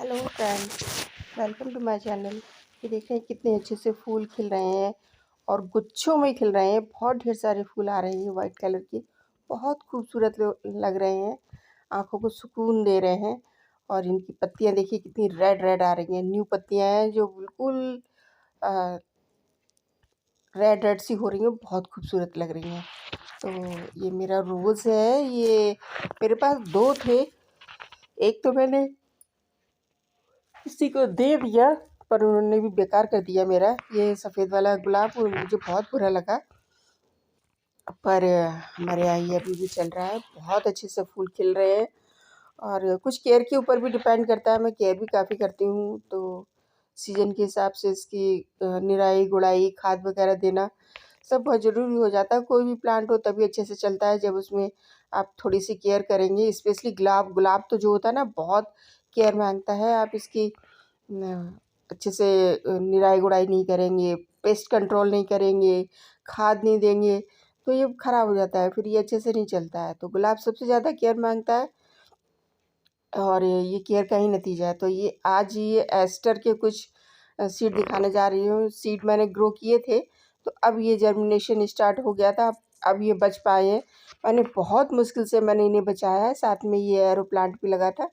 Hello friends, welcome to my channel. ये देख रहे हैं कितने अच्छे से फूल खिल रहे हैं और गुच्छों में खिल रहे हैं। बहुत ढेर सारे फूल आ रहे हैं वाइट कलर के, बहुत खूबसूरत लग रहे हैं, आंखों को सुकून दे रहे हैं। और इनकी पत्तियां देखिए कितनी रेड रेड आ रही हैं, न्यू पत्तियां हैं जो बिल्कुल रेड रेड सी हो रही हैं, बहुत खूबसूरत लग रही हैं। तो ये मेरा रोज़ है, ये मेरे पास दो थे, एक तो मैंने किसी को दे दिया पर उन्होंने भी बेकार कर दिया मेरा। ये सफ़ेद वाला गुलाब मुझे बहुत बुरा लगा, पर हमारे यहाँ ये अभी भी चल रहा है, बहुत अच्छे से फूल खिल रहे हैं। और कुछ केयर के ऊपर भी डिपेंड करता है, मैं केयर भी काफ़ी करती हूँ, तो सीज़न के हिसाब से इसकी निराई गुड़ाई खाद वगैरह देना सब बहुत ज़रूरी हो जाता है। कोई भी प्लांट हो तभी अच्छे से चलता है जब उसमें आप थोड़ी सी केयर करेंगे। स्पेशली गुलाब तो जो होता है ना, बहुत केयर मांगता है। आप इसकी अच्छे से निराई गुड़ाई नहीं करेंगे, पेस्ट कंट्रोल नहीं करेंगे, खाद नहीं देंगे, तो ये ख़राब हो जाता है, फिर ये अच्छे से नहीं चलता है। तो गुलाब सबसे ज़्यादा केयर मांगता है और ये केयर का ही नतीजा है। तो ये आज ये एस्टर के कुछ सीड दिखाने जा रही हूँ। सीड मैंने ग्रो किए थे, तो अब ये जर्मिनेशन स्टार्ट हो गया था, अब ये बच पाए हैं। मैंने बहुत मुश्किल से मैंने इन्हें बचाया है। साथ में ये एरो प्लांट भी लगा था,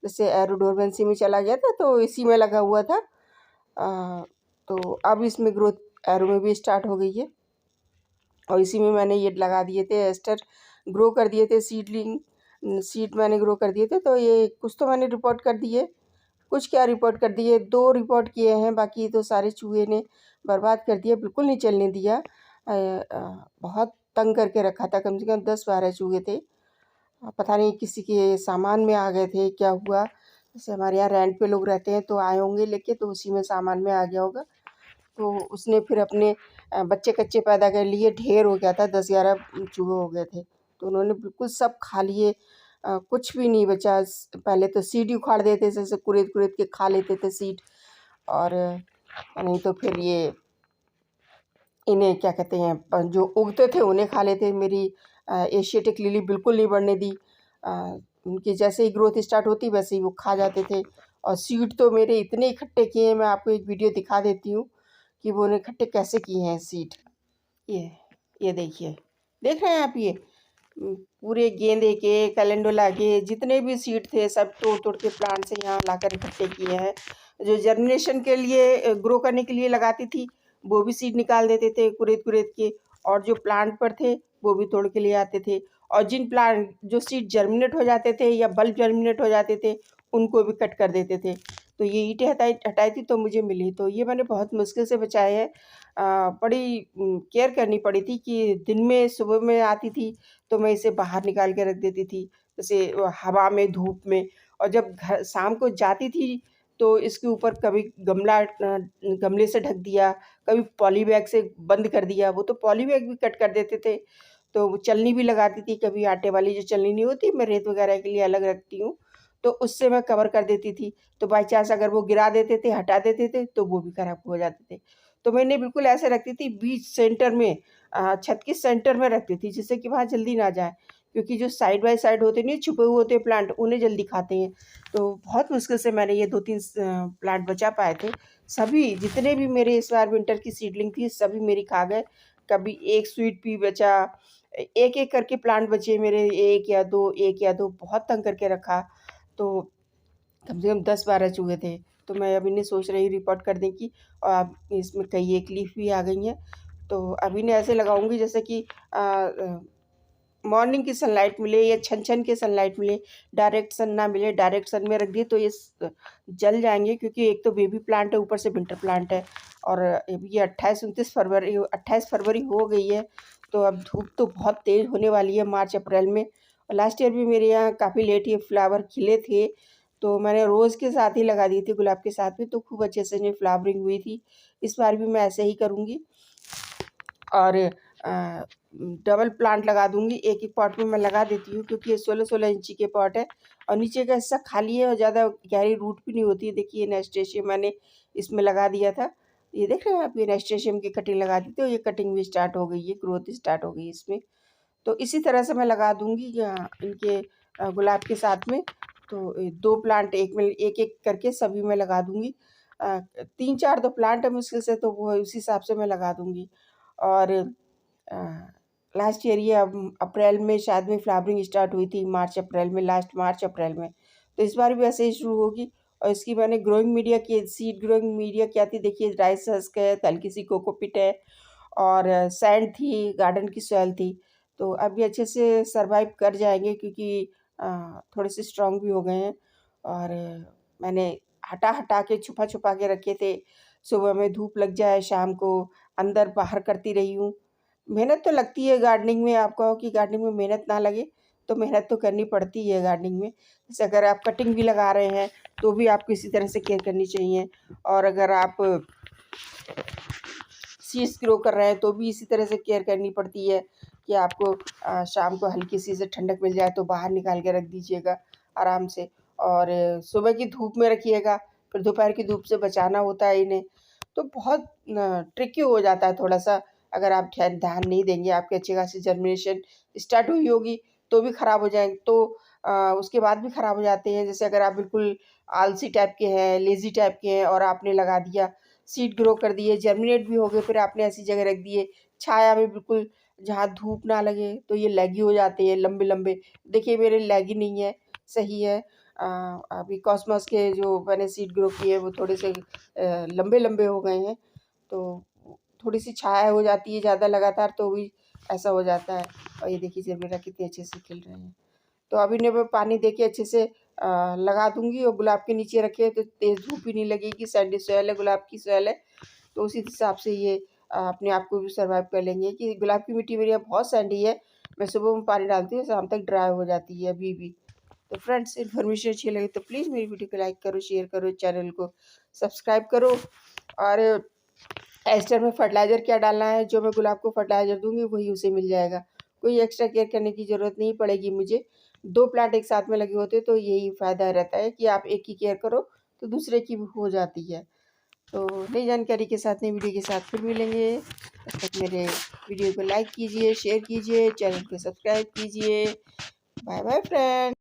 जैसे एरो डोरमेंसी में चला गया था तो इसी में लगा हुआ था। तो अब इसमें ग्रोथ एरो में भी स्टार्ट हो गई है और इसी में मैंने ये लगा दिए थे एस्टर, ग्रो कर दिए थे सीड मैंने ग्रो कर दिए थे। तो ये कुछ तो मैंने रिपोर्ट कर दिए, कुछ क्या रिपोर्ट कर दिए, 2 रिपोर्ट किए हैं, बाकी तो सारे चूहे ने बर्बाद कर दिया, बिल्कुल नहीं चलने दिया। बहुत तंग करके रखा था, कम से कम 10-12 चूहे थे। पता नहीं किसी के सामान में आ गए थे, क्या हुआ। जैसे हमारे यहाँ रेंट पे लोग रहते हैं तो आए होंगे लेके, तो उसी में सामान में आ गया होगा। तो उसने फिर अपने बच्चे कच्चे पैदा कर लिए, ढेर हो गया था, 10-11 चूहे हो गए थे। तो उन्होंने बिल्कुल सब खा लिए, कुछ भी नहीं बचा। पहले तो सीड ही उखाड़ देते, जैसे कुरेद कुरेद के खा लेते थे सीड। और नहीं तो फिर ये इन्हें क्या कहते हैं, जो उगते थे उन्हें खा लेते। मेरी एशियाटिक लिली बिल्कुल नहीं बढ़ने दी, उनकी जैसे ही ग्रोथ स्टार्ट होती वैसे ही वो खा जाते थे। और सीड तो मेरे इतने इकट्ठे किए हैं, मैं आपको एक वीडियो दिखा देती हूँ कि वो उन्हें इकट्ठे कैसे किए हैं सीड। ये देखिए, देख रहे हैं आप, ये पूरे गेंदे के, कैलेंडुला के जितने भी सीड थे सब तोड़ तोड़ के प्लांट से यहाँ लाकर इकट्ठे किए हैं। जो जर्मिनेशन के लिए ग्रो करने के लिए लगाती थी वो भी सीड निकाल देते थे कुरेद कुरेद के, और जो प्लांट पर थे वो भी तोड़ के लिए आते थे। और जिन प्लांट जो सीड जर्मिनेट हो जाते थे या बल्ब जर्मिनेट हो जाते थे उनको भी कट कर देते थे। तो ये ईंटें हटाई हटाई थी तो मुझे मिली, तो ये मैंने बहुत मुश्किल से बचाए हैं। बड़ी केयर करनी पड़ी थी कि दिन में सुबह में आती थी तो मैं इसे बाहर निकाल के रख देती थी, जैसे हवा में, धूप में। और जब घर शाम को जाती थी तो इसके ऊपर कभी गमले से ढक दिया, कभी पॉली बैग से बंद कर दिया। वो तो पॉली बैग भी कट कर देते थे। तो वो चलनी भी लगाती थी, कभी आटे वाली जो चलनी नहीं होती, मैं रेत वगैरह के लिए अलग रखती हूँ, तो उससे मैं कवर कर देती थी। तो बाई चांस अगर वो गिरा देते थे, हटा देते थे, तो वो भी खराब हो जाते थे। तो मैं इन्हें बिल्कुल ऐसे रखती थी, बीच सेंटर में, छत के सेंटर में रखती थी, जिससे कि वहाँ जल्दी ना जाए, क्योंकि जो साइड बाय साइड होते नहीं, छुपे हुए होते प्लांट, उन्हें जल्दी खाते हैं। तो बहुत मुश्किल से मैंने ये 2-3 प्लांट बचा पाए थे। सभी जितने भी मेरे इस बार विंटर की सीडलिंग थी सभी मेरी खा गए। कभी एक स्वीट पी बचा, एक एक करके प्लांट बचे मेरे, एक या दो, बहुत तंग करके रखा। तो कम से कम 10-12 चूहे थे। तो मैं अब इन्हें सोच रही रिपोर्ट कर दें कि, और अब इसमें कई एक लीफ भी आ गई हैं। तो अब इन्हें ऐसे लगाऊंगी जैसे कि मॉर्निंग की सनलाइट मिले या छन छन के सनलाइट मिले, डायरेक्ट सन ना मिले। डायरेक्ट सन में रख दिए तो ये जल जाएंगे, क्योंकि एक तो बेबी प्लांट है, ऊपर से विंटर प्लांट है। और ये 28-29 फरवरी हो गई है, तो अब धूप तो बहुत तेज़ होने वाली है मार्च अप्रैल में। और लास्ट ईयर भी मेरे यहाँ काफ़ी लेट ये फ्लावर खिले थे, तो मैंने रोज़ के साथ ही लगा दिए थे, गुलाब के साथ भी, तो खूब अच्छे से इन्हें फ्लावरिंग हुई थी। इस बार भी मैं ऐसे ही करूँगी और डबल प्लांट लगा दूँगी। एक एक पॉट में मैं लगा देती हूँ, क्योंकि ये 16-16 इंची के पॉट है और नीचे का हिस्सा खाली है और ज़्यादा गहरी रूट भी नहीं होती है। देखिए नेस्टेशियम मैंने इसमें लगा दिया था, ये देख रहे हैं आप, ये नेस्टेशियम की कटिंग लगा दी थी और ये कटिंग भी स्टार्ट हो गई है, ग्रोथ स्टार्ट हो गई है इसमें। तो इसी तरह से मैं लगा दूँगी इनके गुलाब के साथ में। तो 2 प्लांट एक में एक-एक करके सभी में लगा दूँगी। 3-4 तो प्लांट है मुश्किल से, तो वो उस हिसाब से मैं लगा दूँगी। और लास्ट ईयर ये अप्रैल में शायद में फ्लावरिंग स्टार्ट हुई थी, मार्च-अप्रैल में, लास्ट मार्च-अप्रैल में। तो इस बार भी ऐसे ही शुरू होगी। और इसकी मैंने ग्रोइंग मीडिया की, सीड ग्रोइंग मीडिया क्या थी देखिए, राइस हस्क है, हल्की सी कोकोपीट है और सैंड थी, गार्डन की सॉइल थी। तो अब ये अच्छे से सर्वाइव कर जाएँगे क्योंकि थोड़े से स्ट्रॉन्ग भी हो गए हैं। और मैंने हटा-हटा के, छुपा-छुपा के रखे थे। सुबह में धूप लग जाए, शाम को अंदर-बाहर करती रही हूँ। मेहनत तो लगती है गार्डनिंग में। आप कहो कि गार्डनिंग में मेहनत ना लगे, तो मेहनत तो करनी पड़ती है गार्डनिंग में। जैसे अगर आप कटिंग भी लगा रहे हैं, तो भी आपको इसी तरह से केयर करनी चाहिए। और अगर आप सीड्स ग्रो कर रहे हैं, तो भी इसी तरह से केयर करनी पड़ती है कि आपको शाम को हल्की सी से ठंडक मिल जाए तो बाहर निकाल के रख दीजिएगा आराम से। और सुबह की धूप में रखिएगा, फिर दोपहर की धूप से बचाना होता है इन्हें। तो बहुत ट्रिकी हो जाता है थोड़ा-सा, अगर आप ध्यान नहीं देंगे। आपकी अच्छी खासी जर्मिनेशन स्टार्ट हुई होगी, तो भी ख़राब हो जाएँगे, तो उसके बाद भी ख़राब हो जाते हैं। जैसे अगर आप बिल्कुल आलसी टाइप के हैं, लेज़ी टाइप के हैं और आपने लगा दिया, सीड ग्रो कर दिए, जर्मिनेट भी हो गए, फिर आपने ऐसी जगह रख दिए, छाया में बिल्कुल, जहाँ धूप ना लगे, तो ये लैगी हो जाते हैं लंबे-लंबे। देखिए मेरे लैगी नहीं है, सही है। अभी कॉस्मॉस के जो मैंने सीड ग्रो किए, वो थोड़े से लंबे-लंबे हो गए हैं। तो थोड़ी-सी छाया हो जाती है ज़्यादा लगातार, तो भी ऐसा हो जाता है। और ये देखिए जरबेरा कितने अच्छे से खिल रहे हैं। तो अभी इन्हें मैं पानी देके अच्छे से लगा दूँगी। और गुलाब के नीचे रखे हैं तो तेज़ धूप भी नहीं लगेगी, सैंडी सॉइल है, गुलाब की सॉइल है, तो उसी हिसाब से ये अपने आप को भी सर्वाइव कर लेंगे। कि गुलाब की मिट्टी मेरे यहाँ बहुत सैंडी है, मैं सुबह में पानी डालती हूँ, शाम तक ड्राई हो जाती है अभी भी। तो फ्रेंड्स, इन्फॉर्मेशन अच्छी लगी तो प्लीज़ मेरी वीडियो को लाइक करो, शेयर करो, चैनल को सब्सक्राइब करो। और एस्टर में फर्टिलाइज़र क्या डालना है, जो मैं गुलाब को फर्टिलाइज़र दूँगी वही उसे मिल जाएगा। कोई एक्स्ट्रा केयर करने की ज़रूरत नहीं पड़ेगी मुझे। 2 प्लांट एक साथ में लगे होते तो यही फ़ायदा रहता है कि आप एक की केयर करो तो दूसरे की भी हो जाती है। तो नई जानकारी के साथ, नई वीडियो के साथ फिर मिलेंगे। तब तक मेरे वीडियो को लाइक कीजिए, शेयर कीजिए, चैनल को सब्सक्राइब कीजिए। Bye bye friends.